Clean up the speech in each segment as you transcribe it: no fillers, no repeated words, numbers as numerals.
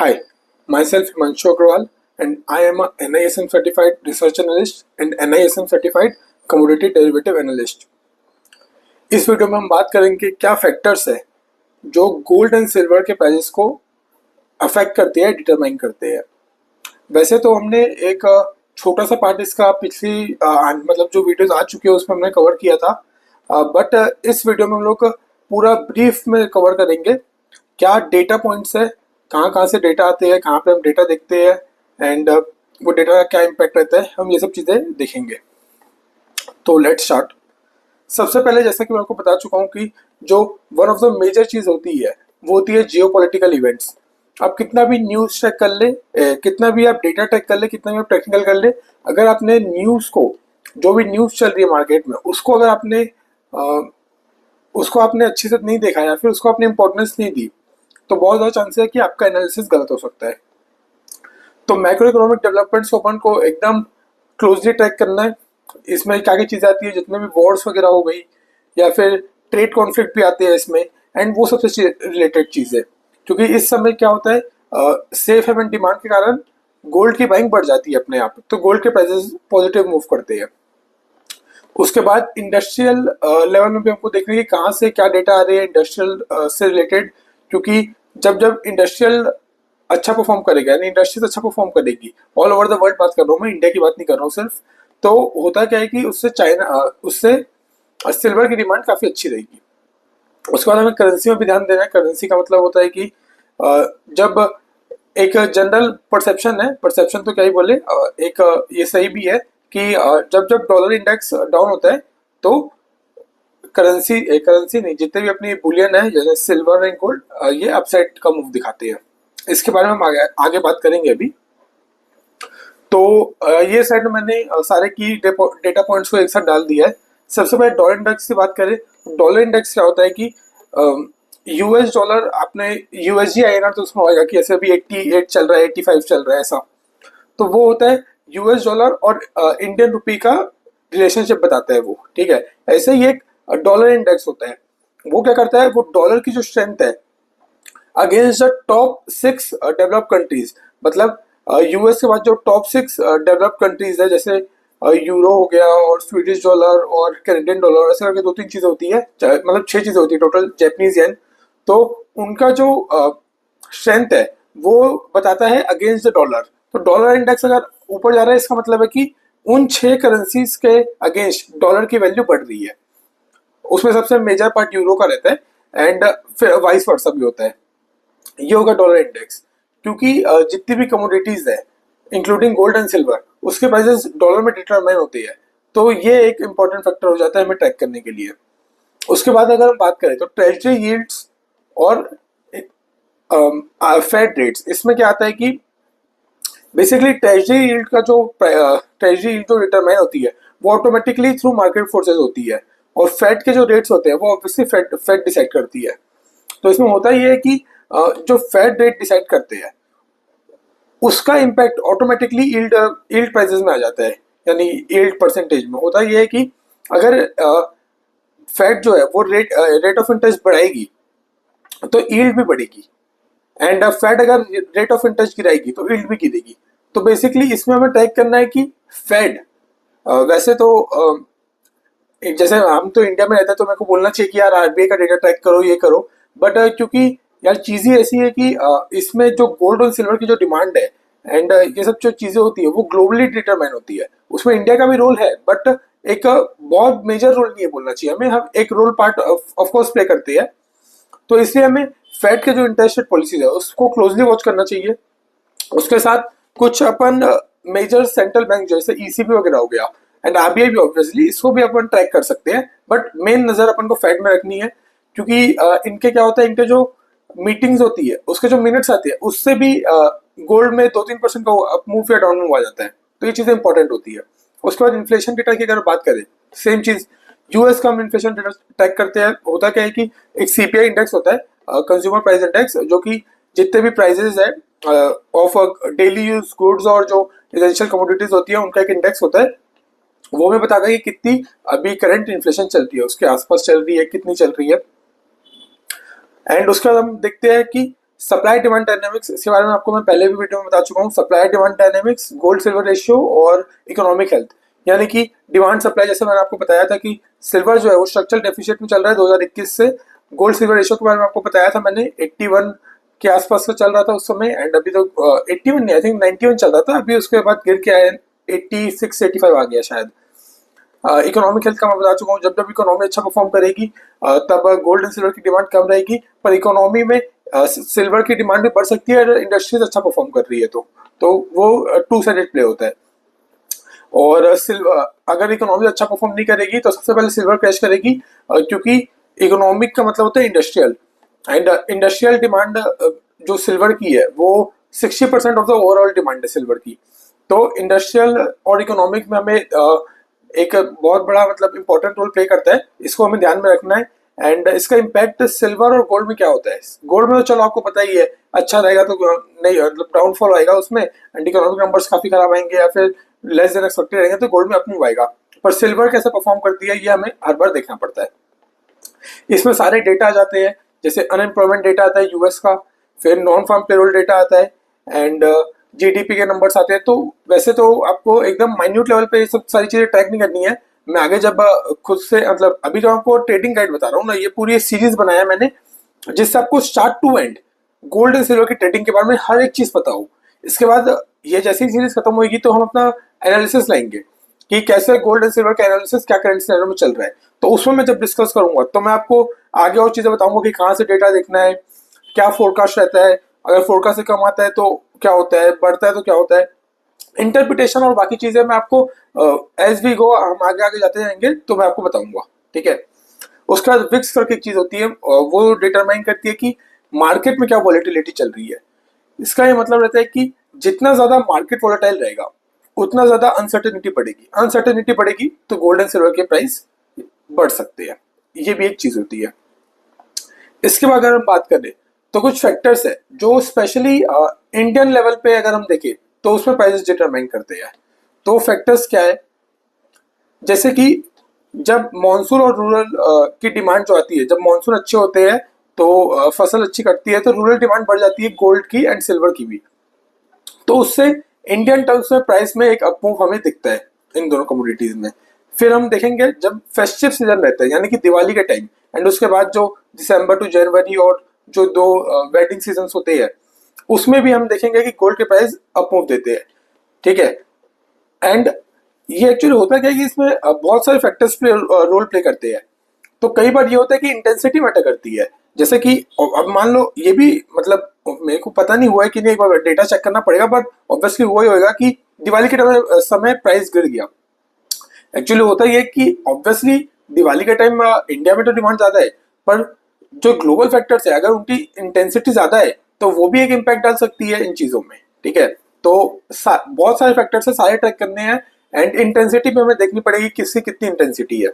Hi, myself Himanshu Agrawal and I am a NISM certified research analyst and NISM certified commodity derivative analyst. इस video में हम बात करेंगे क्या factors है जो गोल्ड एंड सिल्वर के प्राइसेस को अफेक्ट करते हैं, डिटरमाइन करते हैं। वैसे तो हमने एक छोटा सा पार्ट इसका पिछली मतलब जो वीडियोस आ चुकी है उसमें हमने कवर किया था, बट इस वीडियो में हम लोग पूरा ब्रीफ में कवर करेंगे क्या डेटा पॉइंट्स है, कहाँ कहाँ से डेटा आते हैं, कहाँ पे हम डेटा देखते हैं एंड वो डेटा का क्या इम्पैक्ट रहता है, हम ये सब चीज़ें देखेंगे। तो लेट्स स्टार्ट। सबसे पहले जैसा कि मैं आपको बता चुका हूँ कि जो वन ऑफ द मेजर चीज़ होती है वो होती है जियोपॉलिटिकल इवेंट्स। आप कितना भी न्यूज़ चेक कर ले, कितना भी आप डेटा चेक कर ले, कितना भी आप टेक्निकल कर ले, अगर आपने न्यूज़ को, जो भी न्यूज़ चल रही है मार्केट में, उसको अगर आपने अच्छे से नहीं देखा या फिर उसको आपने इंपॉर्टेंस नहीं दी तो बहुत ज़्यादा चांस है कि आपका एनालिसिस गलत हो सकता है। तो मैक्रो इकोनॉमिक डेवलपमेंट्स को अपन को एकदम क्लोजली ट्रैक करना है। इसमें क्या क्या चीज़ें आती है, जितने भी वॉर्स वगैरह हो गई या फिर ट्रेड कॉन्फ्लिक्ट भी आते हैं इसमें, एंड वो सबसे रिलेटेड चीज़ है। क्योंकि इस समय क्या होता है, सेफ हेवन डिमांड के कारण गोल्ड की बाइंग बढ़ जाती है अपने आप, तो गोल्ड के प्राइसेस पॉजिटिव मूव करते हैं। उसके बाद इंडस्ट्रियल लेवल में भी हमको देखना है कि कहाँ से क्या डेटा आ रहे हैं इंडस्ट्रियल से रिलेटेड। क्योंकि जब जब इंडस्ट्रियल अच्छा परफॉर्म करेगा, यानी इंडस्ट्रीज अच्छा परफॉर्म करेगी, ऑल ओवर द वर्ल्ड बात कर रहा हूँ मैं, इंडिया की बात नहीं कर रहा हूँ सिर्फ, तो होता क्या है कि उससे सिल्वर की डिमांड काफ़ी अच्छी रहेगी। उसके बाद हमें करेंसी में भी ध्यान देना है। करेंसी का मतलब होता है कि जब एक जनरल परसेप्शन है, परसेप्शन तो क्या ही बोले, एक ये सही भी है कि जब जब डॉलर इंडेक्स डाउन होता है तो करेंसी नहीं, जितने भी अपनी बुलियन है जैसे सिल्वर एंड गोल्ड, ये अपसाइड का मूव दिखाते हैं। इसके बारे में हम आगे बात करेंगे अभी। तो ये साइड में मैंने सारे की डेटा पॉइंट्स को एक साथ डाल दिया है। सबसे पहले डॉलर इंडेक्स की बात करें। डॉलर इंडेक्स क्या होता है कि यूएस डॉलर, आपने यूएसजी आईएनआर तो उसमें होगा कि ऐसे अभी 88 चल रहा है, 85 चल रहा है ऐसा, तो वो होता है यूएस डॉलर और इंडियन रुपी का रिलेशनशिप बताता है वो, ठीक है। ऐसे ही एक डॉलर इंडेक्स होता है, वो क्या करता है, वो डॉलर की जो स्ट्रेंथ है against the top 6 develop countries, मतलब यूएस के बाद जो टॉप 6 डेवलप कंट्रीज है, जैसे यूरो हो गया और स्वीडिश डॉलर और कैनेडियन डॉलर, ऐसे करके 2-3 चीजें होती है, मतलब 6 चीजें होती है टोटल, जैपनीज येन। तो उनका जो स्ट्रेंथ है वो बताता है अगेंस्ट द डॉलर। तो डॉलर इंडेक्स अगर ऊपर जा रहा है, इसका मतलब है कि उन 6 करेंसीज के अगेंस्ट डॉलर की वैल्यू बढ़ रही है। उसमें सबसे मेजर पार्ट यूरो का रहता है एंड फिर वाइस वर्सा भी होता है। ये होगा डॉलर इंडेक्स। क्योंकि जितनी भी कमोडिटीज है इंक्लूडिंग गोल्ड एंड सिल्वर, उसके प्राइसेस डॉलर में डिटरमाइन होती है, तो ये एक इंपॉर्टेंट फैक्टर हो जाता है हमें ट्रैक करने के लिए। उसके बाद अगर हम बात करें तो ट्रेजरी यील्ड्स और फेड रेट्स, इसमें क्या आता है कि बेसिकली ट्रेजरी यील्ड का जो ट्रेजरी यील्ड जो डिटरमाइन होती है वो ऑटोमेटिकली थ्रू मार्केट फोर्सेस होती है, और फेड के जो रेट्स होते हैं वो ऑब्वियसली फेड डिसाइड करती है। तो इसमें होता ये है कि जो फेड रेट डिसाइड करते हैं उसका इम्पैक्ट ऑटोमेटिकली यील्ड प्राइसेस में आ जाता है, यानी यील्ड परसेंटेज में। होता ये है कि अगर फेड जो है वो रेट ऑफ इंटरेस्ट बढ़ाएगी तो यील्ड भी बढ़ेगी, एंड फेड अगर रेट ऑफ इंटरेस्ट गिराएगी तो यील्ड भी गिरेगी। तो बेसिकली इसमें हमें ट्रैक करना है कि फेड, वैसे तो जैसे हम तो इंडिया में रहते हैं तो मेरे को बोलना चाहिए कि यार आरबीआई का डेटा ट्रैक करो, ये करो, बट क्योंकि यार चीज़ें ऐसी है कि इसमें जो गोल्ड और सिल्वर की जो डिमांड है एंड ये सब जो चीज़ें होती है वो ग्लोबली डिटरमाइन होती है। उसमें इंडिया का भी रोल है, बट एक बहुत मेजर रोल नहीं है बोलना चाहिए हमें, हम एक role part of course play करते हैं। तो इसलिए हमें फेड के जो इंटरेस्ट रेट पॉलिसीज है उसको क्लोजली वॉच करना चाहिए। उसके साथ कुछ अपन मेजर सेंट्रल बैंक जैसे ईसीबी वगैरह हो गया एंड आरबीआई भी ऑब्वियसली, इसको भी अपन ट्रैक कर सकते हैं, बट मेन नजर अपन को फेड में रखनी है। क्योंकि इनके क्या होता है, इनके जो मीटिंग्स होती है उसके जो मिनट्स आते हैं उससे भी गोल्ड में 2-3% का अप मूव या डाउन मूव आ जाता है, तो ये चीजें इंपॉर्टेंट होती है। उसके बाद इन्फ्लेशन डेटा की अगर बात करें, सेम चीज यूएस का हम इन्फ्लेशन डेटा ट्रैक करते हैं। होता क्या है कि एक सीपीआई इंडेक्स होता है, कंज्यूमर प्राइस इंडेक्स, जो कि जितने भी प्राइजेस है ऑफ डेली यूज गुड्स और जो एसेंशियल कमोडिटीज होती है उनका एक इंडेक्स होता है, वो हमें बताता है कि कितनी अभी करंट इन्फ्लेशन चल रही है, उसके आसपास चल रही है, कितनी चल रही है। एंड उसके बाद हम देखते हैं कि सप्लाई डिमांड डायनेमिक्स, इसके बारे में आपको मैं पहले भी वीडियो में बता चुका हूँ। Supply demand dynamics, gold silver ratio और इकोनॉमिक हेल्थ, यानी कि डिमांड सप्लाई, जैसे मैंने आपको बताया था कि सिल्वर जो है वो स्ट्रक्चरल डेफिसिट में चल रहा है 2021 से। गोल्ड सिल्वर रेशियो के बारे में आपको बताया था मैंने, 81 के आसपास का चल रहा था उस समय, एंड अभी तो 81 नहीं, आई थिंक 91 चल रहा था, अभी उसके बाद गिर के आया 86 85 आ गया शायद। इकोनॉमिक हेल्थ का मैं बता चुका हूँ, जब जब इकोनॉमी अच्छा परफॉर्म करेगी तब गोल्ड एंड सिल्वर की डिमांड कम रहेगी, पर इकोनॉमी में सिल्वर की डिमांड भी बढ़ सकती है अगर इंडस्ट्रीज अच्छा परफॉर्म कर रही है तो वो टू साइडेड प्ले होता है। और सिल्वर अगर इकोनॉमी अच्छा परफॉर्म नहीं करेगी तो सबसे पहले सिल्वर क्रैश करेगी, क्योंकि इकोनॉमिक का मतलब होता है इंडस्ट्रियल, एंड इंडस्ट्रियल डिमांड जो सिल्वर की है वो 60% ऑफ द ओवरऑल डिमांड है सिल्वर की। तो इंडस्ट्रियल और इकोनॉमिक में हमें एक बहुत बड़ा मतलब इंपॉर्टेंट रोल प्ले करता है, इसको हमें ध्यान में रखना है। एंड इसका इम्पैक्ट सिल्वर और गोल्ड में क्या होता है, गोल्ड में तो चलो आपको पता ही है, अच्छा रहेगा तो नहीं मतलब डाउनफॉल आएगा उसमें, एंड इकोनॉमिक नंबर्स काफी खराब आएंगे या फिर लेस देन एक्सपेक्टेड रहेंगे तो गोल्ड में अपमूव आएगा। पर सिल्वर कैसे परफॉर्म करती है ये हमें हर बार देखना पड़ता है। इसमें सारे डेटा आ जाते हैं, जैसे अनएम्प्लॉयमेंट डेटा आता है यूएस का, फिर नॉन फार्म पेरोल डेटा आता है, एंड जीडीपी के नंबर्स आते हैं। तो वैसे तो आपको एकदम माइन्यूट लेवल पे ये सब सारी चीजें ट्रैक नहीं करनी है, मैं आगे जब खुद से मतलब अभी तो आपको ट्रेडिंग गाइड बता रहा हूँ ना, ये पूरी सीरीज बनाया मैंने जिससे आपको start to end gold and silver की ट्रेडिंग के बारे में हर एक चीज पता हो। इसके बाद ये जैसी सीरीज खत्म होगी तो हम अपना एनालिसिस लाएंगे कि कैसे गोल्ड एंड सिल्वर का एनालिसिस क्या करंट सिनेरियो में चल रहा है। तो उसमें मैं जब डिस्कस करूंगा तो मैं आपको आगे और चीजें बताऊंगा कि कहाँ से डेटा देखना है, क्या फोरकास्ट रहता है, अगर फोरकास्ट से कम आता है तो क्या होता है, बढ़ता है तो क्या होता है, इंटरप्रिटेशन और बाकी चीजें मैं आपको एज वी गो हम आगे आगे जाते जाएंगे तो मैं आपको बताऊंगा, ठीक है। उसके बाद विक्स करके एक चीज होती है, वो डिटरमाइन करती है कि मार्केट में क्या वॉलेटिलिटी चल रही है। इसका ये मतलब रहता है कि जितना ज्यादा मार्केट वॉलेटाइल रहेगा उतना ज्यादा अनसर्टेनिटी बढ़ेगी, अनसर्टेनिटी बढ़ेगी तो गोल्ड एंड सिल्वर के प्राइस बढ़ सकते हैं, ये भी एक चीज होती है। इसके बाद अगर हम बात करें तो कुछ फैक्टर्स है जो स्पेशली इंडियन लेवल पे अगर हम देखें तो उसमें प्राइसेस डिटरमाइन करते हैं। तो फैक्टर्स क्या है, जैसे कि जब मॉनसून और रूरल की डिमांड जो आती है, जब मॉनसून अच्छे होते हैं तो फसल अच्छी कटती है तो रूरल डिमांड बढ़ जाती है गोल्ड की एंड सिल्वर की भी, तो उससे इंडियन टर्म्स में प्राइस में एक अपमूव हमें दिखता है इन दोनों कमोडिटीज में। फिर हम देखेंगे जब फेस्टिव सीजन रहता है यानी कि दिवाली के टाइम, एंड उसके बाद जो दिसंबर टू जनवरी और जो दो वेडिंग सीजन होते हैं उसमें भी हम देखेंगे कि गोल्ड के प्राइस अपमूव देते हैं, ठीक है। एंड ये एक्चुअली होता क्या है कि इसमें बहुत सारे फैक्टर्स रोल प्ले करते हैं। तो कई बार ये होता है कि इंटेंसिटी मैटर करती है, जैसे कि अब मान लो ये भी मतलब मेरे को पता नहीं हुआ है कि नहीं, एक बार डेटा चेक करना पड़ेगा, बट ऑब्वियसली हुआ ही होगा कि दिवाली के समय प्राइस गिर गया। एक्चुअली होता ही है कि ऑब्वियसली दिवाली के टाइम इंडिया में तो डिमांड ज्यादा है, पर जो ग्लोबल फैक्टर्स है अगर उनकी इंटेंसिटी ज्यादा है तो वो भी एक इम्पैक्ट डाल सकती है इन चीजों में, ठीक है। तो बहुत सारे फैक्टर्स है, सारे ट्रैक करने हैं, एंड इंटेंसिटी पे हमें देखनी पड़ेगी किसकी कितनी इंटेंसिटी है।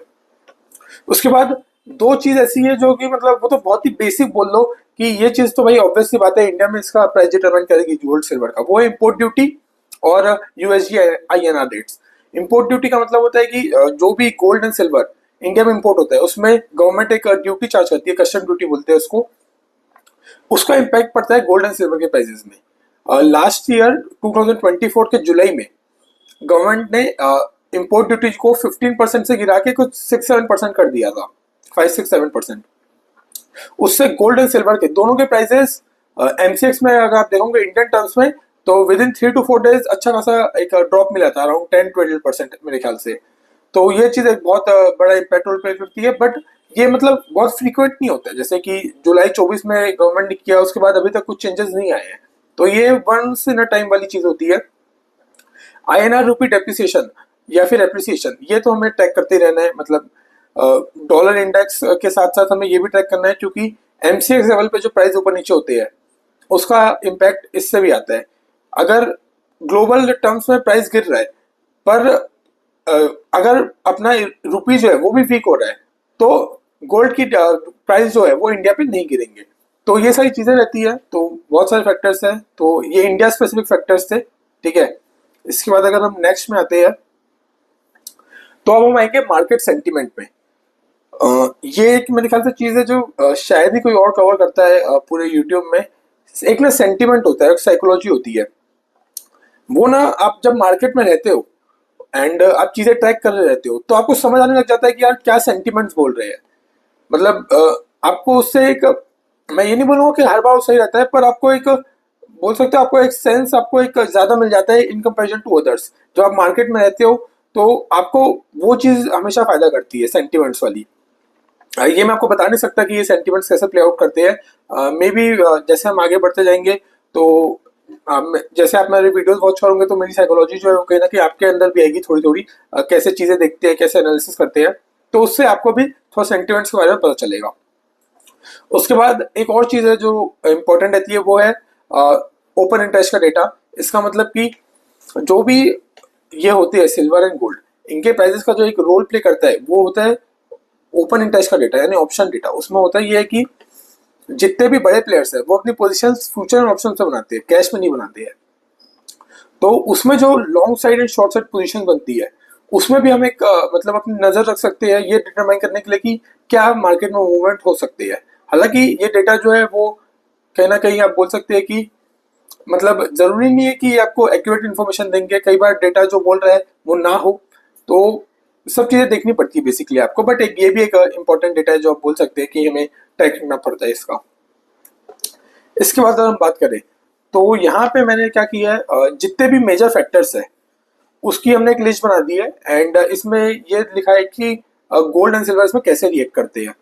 उसके बाद दो चीज ऐसी है जो कि मतलब वो तो बहुत ही बेसिक बोल लो कि ये चीज तो भाई ऑब्वियसली बात है इंडिया में इसका प्राइस डिटरमाइन करेगी गोल्ड सिल्वर का, वो है इम्पोर्ट ड्यूटी और USD INR rates. Import duty का मतलब होता है कि जो भी गोल्ड एंड सिल्वर इंडिया में इम्पोर्ट होता है उसमें गवर्नमेंट एक ड्यूटी चार्ज करती है, कस्टम ड्यूटी बोलते हैं उसको, उसका इम्पैक्ट पड़ता है गोल्ड एंड सिल्वर के प्राइसेस में। लास्ट ईयर 2024 के जुलाई में गवर्नमेंट ने इम्पोर्ट ड्यूटी को 15% से गिरा के कुछ 6-7% कर दिया था, 5-6-7%। उससे गोल्ड एंड सिल्वर के दोनों के प्राइसेस एमसीएक्स में अगर आप देखोगे इंडियन टर्म्स में तो विद इन 3 to 4 days अच्छा खासा एक ड्रॉप मिला था, अराउंड 10-12% मेरे ख्याल से। तो ये चीज एक बहुत बड़ा इम्पैक्ट रोल प्ले करती है, बट ये मतलब बहुत फ्रीक्वेंट नहीं होता है, जैसे कि जुलाई 24 में गवर्नमेंट ने किया उसके बाद अभी तक कुछ चेंजेस नहीं आए हैं, तो ये वंस इन अ टाइम वाली चीज होती है। आईएनआर रूपी डेप्रिसिएशन या फिर एप्रिसिएशन ये तो हमें ट्रैक करते रहना है, मतलब डॉलर इंडेक्स के साथ साथ हमें ये भी ट्रैक करना है क्योंकि एमसीएक्स लेवल पे जो प्राइस ऊपर नीचे होते हैं उसका इम्पैक्ट इससे भी आता है। अगर ग्लोबल टर्म्स में प्राइस गिर रहा है पर अगर अपना रुपी जो है वो भी वीक हो रहा है तो गोल्ड की प्राइस जो है वो इंडिया पे नहीं गिरेंगे। तो ये सारी चीजें रहती है, तो बहुत सारे फैक्टर्स हैं, तो ये इंडिया स्पेसिफिक फैक्टर्स थे, ठीक है। इसके बाद अगर हम नेक्स्ट में आते हैं तो अब हम आएंगे मार्केट सेंटीमेंट में। ये एक मेरे ख्याल से चीज है जो शायद ही कोई और कवर करता है पूरे यूट्यूब में। एक ना सेंटिमेंट होता है, साइकोलॉजी होती है, वो ना आप जब मार्केट में रहते हो एंड आप चीजें ट्रैक कर रहे रहते हो तो आपको समझ आने लग जाता है कि यार क्या सेंटिमेंट्स बोल रहे हैं। मतलब आपको उससे एक, मैं ये नहीं बोलूँगा कि हर बार वो सही रहता है, पर आपको एक बोल सकते हो, आपको एक सेंस, आपको एक ज़्यादा मिल जाता है इन कंपैरिजन टू अदर्स। जब आप मार्केट में रहते हो तो आपको वो चीज़ हमेशा फ़ायदा करती है, सेंटिमेंट्स वाली। ये मैं आपको बता नहीं सकता कि ये सेंटिमेंट्स कैसे प्ले आउट करते हैं, मे बी जैसे हम आगे बढ़ते जाएंगे तो जैसे आप मेरे वीडियोस वॉच करोगे तो मेरी साइकोलॉजी जो है वो कहीं ना कहीं आपके अंदर भी आएगी थोड़ी थोड़ी, कैसे चीज़ें देखते हैं, कैसे एनालिसिस करते हैं, तो उससे आपको भी थोड़ा सेंटिमेंट्स के बारे में पता चलेगा। उसके बाद एक और चीज़ है जो इम्पोर्टेंट रहती है, वो है ओपन इंटरेस्ट का डेटा। इसका मतलब कि जो भी ये होते हैं सिल्वर एंड गोल्ड, इनके प्राइसेस का जो एक रोल प्ले करता है वो होता है ओपन इंटरेस्ट का डेटा, यानी ऑप्शन डेटा। उसमें होता ये है कि जितने भी बड़े प्लेयर्स हैं वो अपनी पोजीशन फ्यूचर एंड ऑप्शन से बनाते हैं, कैश में नहीं बनाते हैं। तो उसमें जो long side and short side position बनती है, उसमें भी हम एक मतलब अपनी नज़र रख सकते हैं ये डिटरमाइन करने के लिए कि क्या मार्केट में मूवमेंट हो सकती है। हालांकि ये डेटा जो है वो कहीं ना कहीं आप बोल सकते हैं कि मतलब ज़रूरी नहीं है कि आपको एक्यूरेट इन्फॉर्मेशन देंगे, कई बार डेटा जो बोल रहा है वो ना हो, तो सब चीज़ें देखनी पड़ती है बेसिकली आपको। बट एक ये भी एक इम्पॉर्टेंट डेटा है जो आप बोल सकते हैं कि हमें ट्रैक करना पड़ता है इसका। इसके बाद अगर हम बात करें तो यहाँ पे मैंने क्या किया है, जितने भी मेजर फैक्टर्स है उसकी हमने एक लिस्ट बना दी है एंड इसमें ये लिखा है कि गोल्ड एंड सिल्वर इसमें कैसे रिएक्ट करते हैं।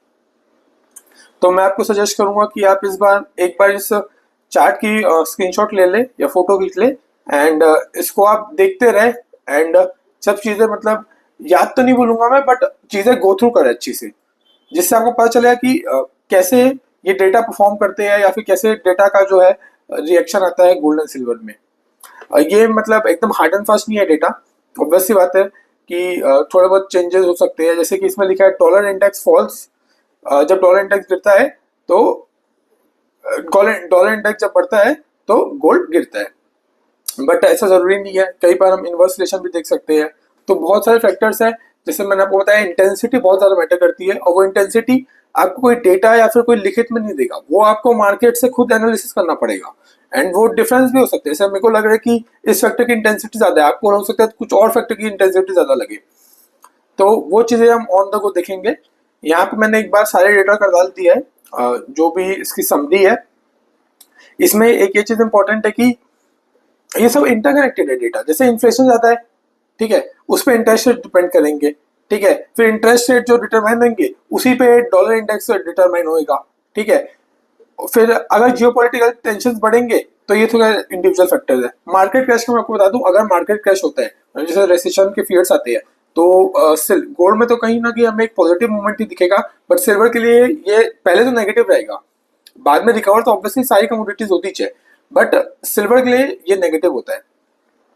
तो मैं आपको सजेस्ट करूंगा कि आप इस बार एक बार इस चार्ट की स्क्रीनशॉट ले ले या फोटो खींच ले एंड इसको आप देखते रहे एंड सब चीज़ें मतलब याद तो नहीं बोलूंगा मैं, बट चीज़ें गो थ्रू करें अच्छी से, जिससे आपको पता चलेगा कि कैसे ये डेटा परफॉर्म करते हैं या फिर कैसे डेटा का जो है रिएक्शन आता है गोल्ड एंड सिल्वर में। ये मतलब एकदम हार्ड एंड फास्ट नहीं है डेटा, ऑब्वियस सी बात है कि थोड़े बहुत चेंजेस हो सकते हैं। जैसे कि इसमें लिखा है डॉलर इंडेक्स फॉल्स, जब डॉलर इंडेक्स गिरता है तो डॉलर इंडेक्स जब बढ़ता है तो गोल्ड गिरता है। बट ऐसा जरूरी नहीं है, कई बार हम इन्वर्स रिलेशन भी देख सकते हैं। तो बहुत सारे फैक्टर्स हैं, जैसे मैंने आपको बताया इंटेंसिटी बहुत ज़्यादा मैटर करती है, और वो इंटेंसिटी आपको कोई डेटा या फिर कोई लिखित में नहीं देगा, वो आपको मार्केट से खुद एनालिसिस करना पड़ेगा। एंड वो डिफरेंस भी हो सकते हैं, जैसे मेरे को लग रहा है कि इस फैक्टर की इंटेंसिटी ज़्यादा है, आपको हो सकता है कुछ और फैक्टर की इंटेंसिटी ज़्यादा लगे। तो वो चीज़ें हम ऑन द गो देखेंगे। यहाँ पे मैंने एक बार सारे डेटा कर डाल दिया है, जो भी इसकी समरी है। इसमें एक ये चीज़ इंपॉर्टेंट है कि ये सब इंटरकनेक्टेड है डेटा। जैसे इन्फ्लेशन ज़्यादा है, ठीक है, उस पर इंटरेस्ट रेट डिपेंड करेंगे, ठीक है, फिर इंटरेस्ट रेट जो डिटरमाइन होंगे उसी पे डॉलर इंडेक्स डिटरमाइन होएगा, ठीक है। फिर अगर जियोपॉलिटिकल टेंशन बढ़ेंगे तो ये थोड़ा इंडिविजुअल फैक्टर्स है। मार्केट क्रैश का मैं आपको बता दूं, अगर मार्केट क्रैश होता है जैसे रेसिशन के फियर्स आते हैं तो गोल्ड में तो कहीं ना कहीं हमें एक पॉजिटिव मूवमेंट ही दिखेगा, बट सिल्वर के लिए ये पहले तो नेगेटिव रहेगा, बाद में रिकवर तो ऑब्वियसली सारी कमोडिटीज होती है, बट सिल्वर के लिए ये नेगेटिव होता है।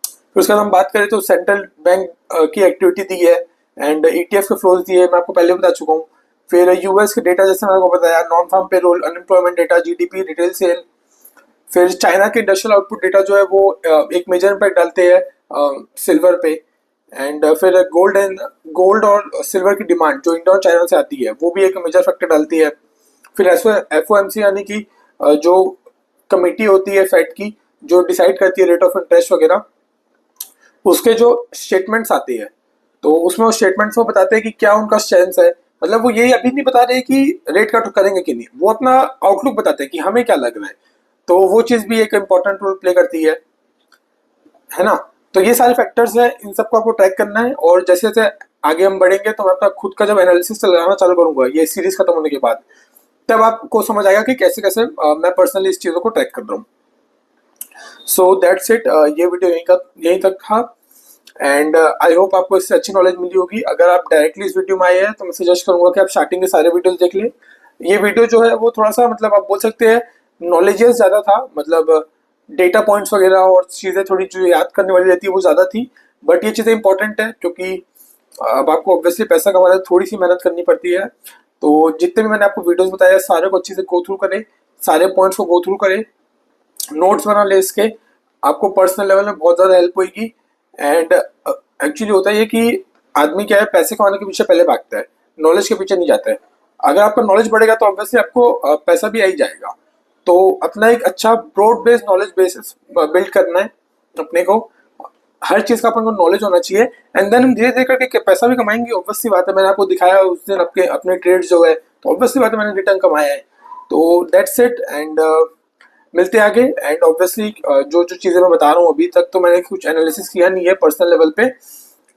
फिर उसके बाद हम बात करें तो सेंट्रल बैंक की एक्टिविटी दी है एंड ईटीएफ के फ्लोज दिए, मैं आपको पहले बता चुका हूँ। फिर यूएस के डेटा जैसे मैंने आपको बताया, non farm payroll, unemployment data, GDP, retail sale. फिर चाइना के इंडस्ट्रियल आउटपुट डेटा जो है वो एक मेजर इम्पैक्ट डालते हैं सिल्वर पे। एंड फिर गोल्ड और सिल्वर की डिमांड जो इंडिया और चाइना से आती है वो भी एक मेजर फैक्टर डालती है। फिर एफओएमसी यानी कि जो कमेटी होती है फेड की जो डिसाइड करती है रेट ऑफ इंटरेस्ट वगैरह, उसके जो स्टेटमेंट्स आते हैं तो उसमें उस स्टेटमेंट्स में बताते हैं कि क्या उनका स्टैंस है। मतलब वो ये अभी नहीं बता रहे कि रेट कट करेंगे कि नहीं, वो अपना आउटलुक बताते हैं कि हमें क्या लग रहा है। तो वो चीज़ भी एक इम्पॉर्टेंट रोल प्ले करती है ना। तो ये सारे फैक्टर्स हैं, इन सबको आपको ट्रैक करना है, और जैसे जैसे आगे हम बढ़ेंगे तो मैं अपना खुद का जब एनालिसिस चलाना चालू करूंगा ये सीरीज खत्म होने के बाद, तब आपको समझ आएगा कि कैसे कैसे मैं पर्सनली इस चीज़ों को ट्रैक कर रहा हूँ। सो दैट्स इट, ये वीडियो यहीं तक था एंड आई होप आपको इससे अच्छी नॉलेज मिली होगी। अगर आप डायरेक्टली इस वीडियो में आए हैं तो मैं सजेस्ट करूंगा कि आप स्टार्टिंग के सारे वीडियोस देख लें। ये वीडियो जो है वो थोड़ा सा मतलब आप बोल सकते हैं नॉलेजेस ज़्यादा था, मतलब डेटा पॉइंट्स वगैरह और चीज़ें थोड़ी जो याद करने वाली रहती है वो ज़्यादा थी। बट ये चीज़ें इंपॉर्टेंट है क्योंकि अब आपको ऑब्वियसली पैसा कमाना है, थोड़ी सी मेहनत करनी पड़ती है। तो जितने भी मैंने आपको वीडियोस बताया सारे को अच्छे से गो थ्रू करें, सारे पॉइंट्स को गो थ्रू करें, नोट्स बना ले इसके, आपको पर्सनल लेवल में बहुत ज़्यादा हेल्प होगी। एंड एक्चुअली होता है कि आदमी क्या है पैसे कमाने के पीछे पहले भागता है, नॉलेज के पीछे नहीं जाता है। अगर आपका नॉलेज बढ़ेगा तो ऑब्वियसली आपको पैसा भी आ ही जाएगा। तो अपना एक अच्छा broad based knowledge basis build करना है अपने को। हर चीज का अपन को नॉलेज होना चाहिए, एंड देन हम धीरे धीरे करके पैसा भी कमाएंगे। ऑब्वियसली बात है, मैंने आपको दिखाया उस दिन अपने अपने ट्रेड जो है, तो ऑब्वियसली बात है मैंने रिटर्न कमाया है। तो दैट्स इट, एंड मिलते हैं आगे। एंड ऑब्वियसली जो जो चीज़ें मैं बता रहा हूँ अभी तक, तो मैंने कुछ एनालिसिस किया नहीं है पर्सनल लेवल पे,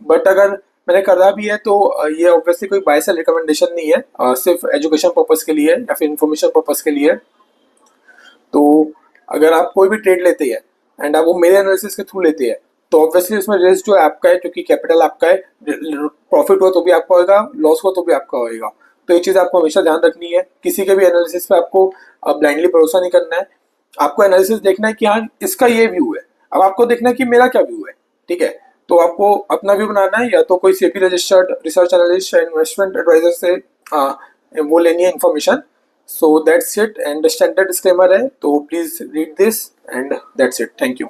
बट अगर मैंने करा भी है तो ये ऑब्वियसली कोई बाय सेल रिकमेंडेशन नहीं है, सिर्फ एजुकेशन पर्पस के लिए या फिर इन्फॉर्मेशन पर्पस के लिए। तो अगर आप कोई भी ट्रेड लेते हैं एंड आप वो मेरे एनालिसिस के थ्रू लेते हैं, तो ऑब्वियसली उसमें रिस्क जो है आपका है, क्योंकि कैपिटल आपका है। प्रॉफिट हो तो भी आपका होएगा, लॉस हो तो भी आपका होएगा। तो ये चीज़ आपको हमेशा ध्यान रखनी है। किसी के भी एनालिसिस पे आपको ब्लाइंडली भरोसा नहीं करना है। आपको एनालिसिस देखना है कि हाँ इसका ये व्यू है, अब आपको देखना है कि मेरा क्या व्यू है। ठीक है, तो आपको अपना व्यू बनाना है, या तो कोई सेबी रजिस्टर्ड रिसर्च एनालिस्ट या इन्वेस्टमेंट एडवाइजर से वो लेनी है information. So that's it, and standard disclaimer है, तो please read this, and that's it. Thank you.